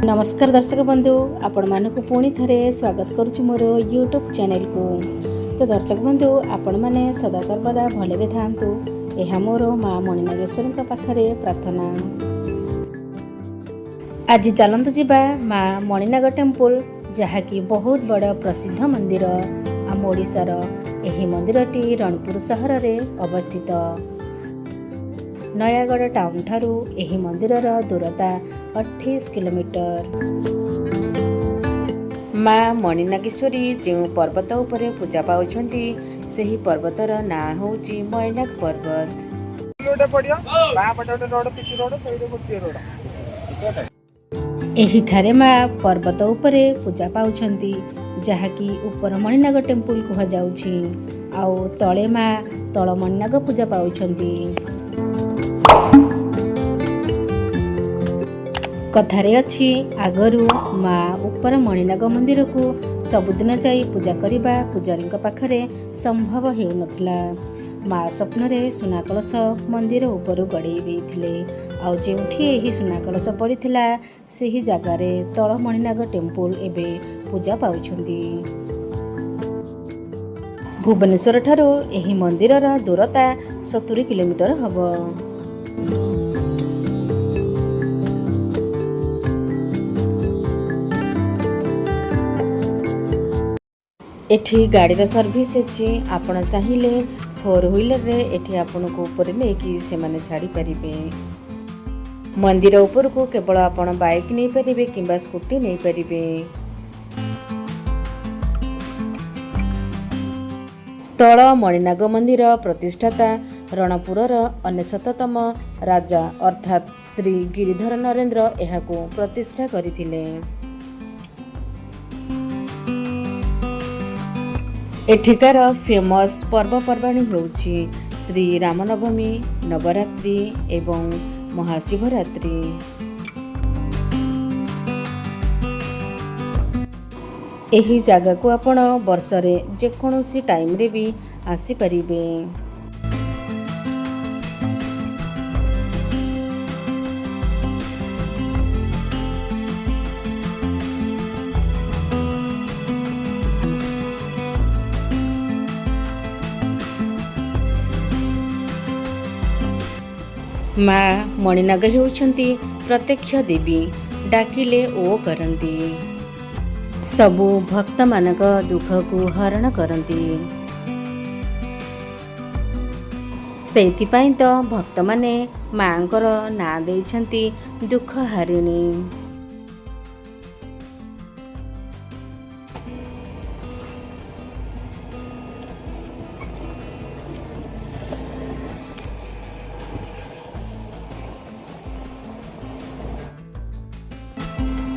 नमस्कार दर्शक बंधु, आपण मानक पुणी थरे स्वागत करुछु मोर यूट्यूब चैनल को। तो दर्शक बंधु, आपण माने सदा सर्वदा भले थांतु, यह मोर माँ मणिनागेश्वरी पाखरे प्रार्थना। आज चलतु जीवा माँ मणिनाग टेम्पल, जहाँकि बहुत बड़ प्रसिद्ध मंदिर। आम ओडिशार एही मंदिरटी रणपुर सहर रे अवस्थित। नयागढ़ टाउन ठारू एही मंदिरर दूरता 28 किलोमीटर। माँ मणिनागेश्वरी जो पर्वत उपरे पूजा पाउछंती, सेही पर्वतर ना होची मणिनाग पर्वत। एही ठारे माँ पर्वत उपरे पूजा पाउछंती, जहाँकि ऊपर मणिनाग टेम्पल कह जाउछि, आउ तळे माँ तळ मणिनाग पूजा पाउछंती। कथारे अच्छी आगरू माँ ऊपर मणिनाग मंदिर को सबुदिन जाई पूजा करिबा पूजारी पाखरे संभव हेउ नथिला। माँ स्वप्न रे सुना कलश मंदिर ऊपर गड़े देथिले, आउ जेउठी एही सुना कलश पड़िथिला सेही जागारे तळ मणिनाग टेम्पल एबे पूजा पाउछंती। भुवनेश्वर ठारू एही मंदिरर दूरता 70 किलोमीटर हबो। एठी गाड़ी सर्विस अच्छी, आपण चाहिए 4 व्हीलर रे एठी आपण को ऊपर लेकी से माने छाड़ी परिबे। मंदिर ऊपर को केवल आपण बाइक नहीं परिबे किंबा स्कूटी नहीं परिबे। तळ मणिनाग मंदिर प्रतिष्ठाता रणपुरर 99तम राजा अर्थात श्री गिरिधर नरेंद्र एहाको प्रतिष्ठा करिथिले। एठिकार फेमस पर्वपर्वाणी होउछि श्री रामनवमी, नवरात्रि एवं महाशिवरात्रि। एही जागा को आपण वर्ष रे जेकोसी टाइम रे भी आसी परिबे। माँ मणिनाग हेउछंती प्रत्यक्ष देवी, डाकिले ओ करंती। सबु भक्त मानक दुख को हरण करंती। सेथिपाई तो भक्त माने मांकर ना देइछंती दुख हारिणी।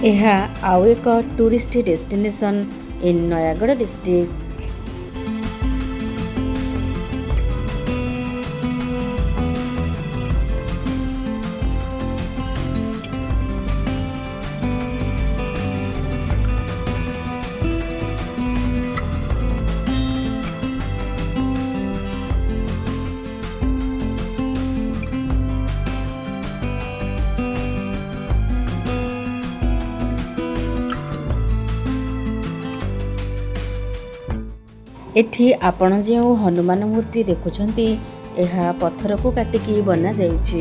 यह आउ एक tourist destination in Nayagarh district. एठी आपण जो हनुमान मूर्ति देखुछंती, यह पत्थर को काटिकी बना जाइछि।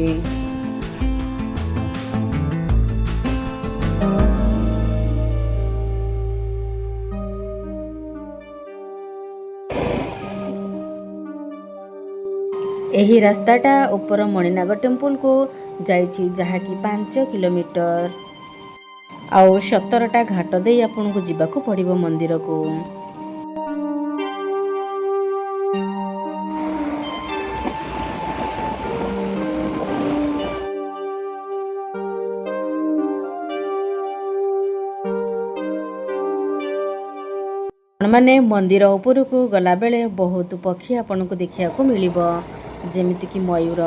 एही रास्ताटा ऊपर मणिनाग टेम्पल को जाइछि, जहाँ कि 5 किलोमीटर। आउ 17टा घाट दे आपन को जिबाको पड़िबो मंदिर को। माने मंदिर ऊपर को गला बेले बहुत पक्षी आपन को देखिया को मिलिबो, जेमिति कि मयूर।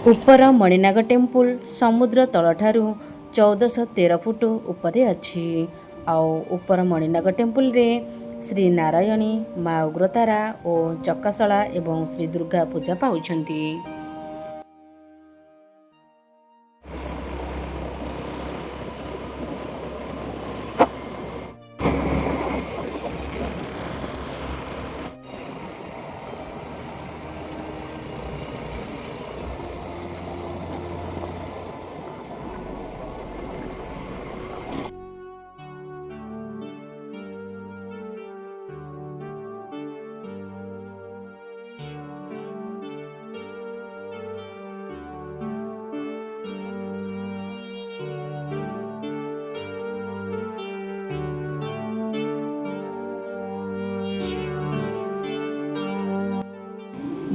ऊपर मणिनाग टेम्पल समुद्र तल ठारू 1413 फुट ऊपर अछि। आउ ऊपर मणिनाग टेम्पल रे श्री नारायणी, माँ उग्रतारा और चकाशला एवं श्री दुर्गा पूजा पाउछंती।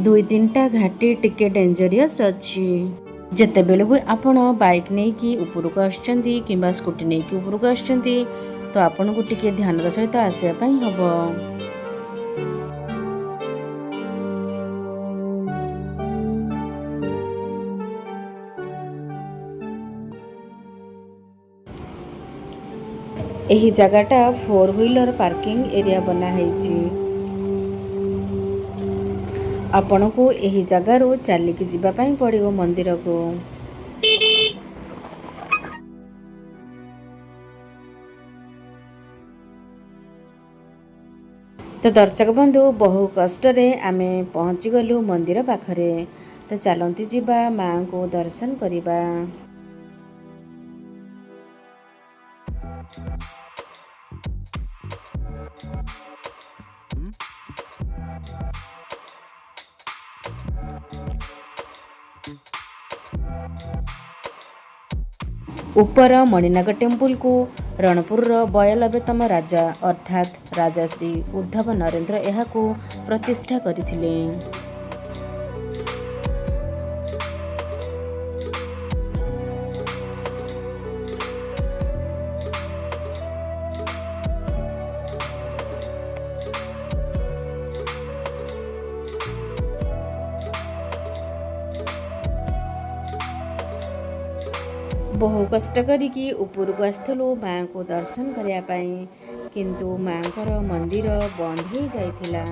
दुई तीनटा घाटी टिके डेंजरियस अच्छी। जेतेबेले भी आपण बाइक नहीं कि उपरक आसुचंती किंबा स्कूटी नहीं कि उपरक आसुचंती तो आपण को टिके ध्यान सहित आसिया पई हबो। एही जगहटा 4 व्हीलर पार्किंग एरिया बना है। आपण को एही जगार चलिकी जीवा पई पड़िबो मंदिर को। तो दर्शक बंधु बहु कष्ट आमे पहुँची गलु मंदिर पाखरे। तो चलती जीवा माँ को दर्शन करिबा। उपर मणिनाग टेम्पल को रणपुर 92तम राजा अर्थात राजा श्री उद्धव नरेंद्र एहाकू प्रतिष्ठा करथिले। बहु कष्ट करिकी उपरको आसलु माँ को दर्शन करने पाई, किंतु माँ मंदिर बंद हो जाइथिला।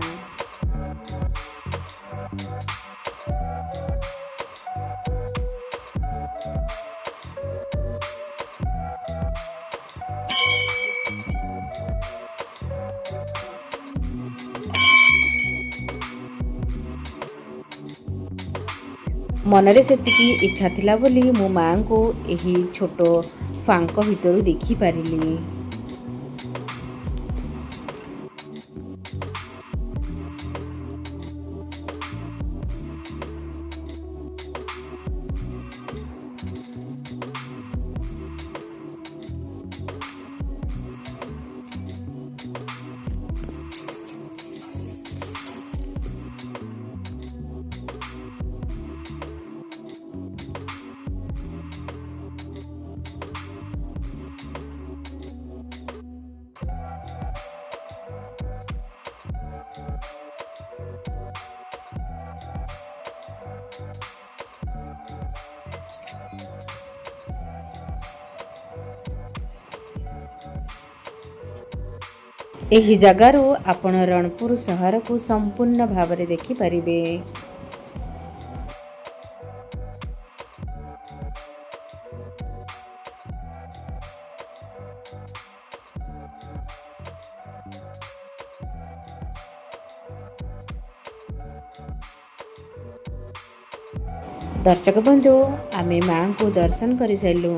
मनरे सेतिकी इच्छा थिला बोली मो माँ को एही छोट फांक भितर देखि पारिली। एही जगारू आपण रणपुर सहर को संपूर्ण भाव में देखि पारिबे। दर्शक बंधु आमे माँ को दर्शन कर सारू।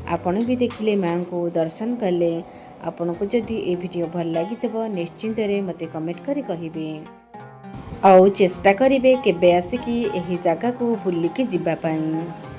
आपण भी देखिले माँ को दर्शन कले। आपन को जदि ए वीडियो भल लगी निश्चिंत मते कमेंट करी कहिबे। आउ चेष्टा करिवे केबे आसिकी एही जगह को बुलिकी जिबा पाई।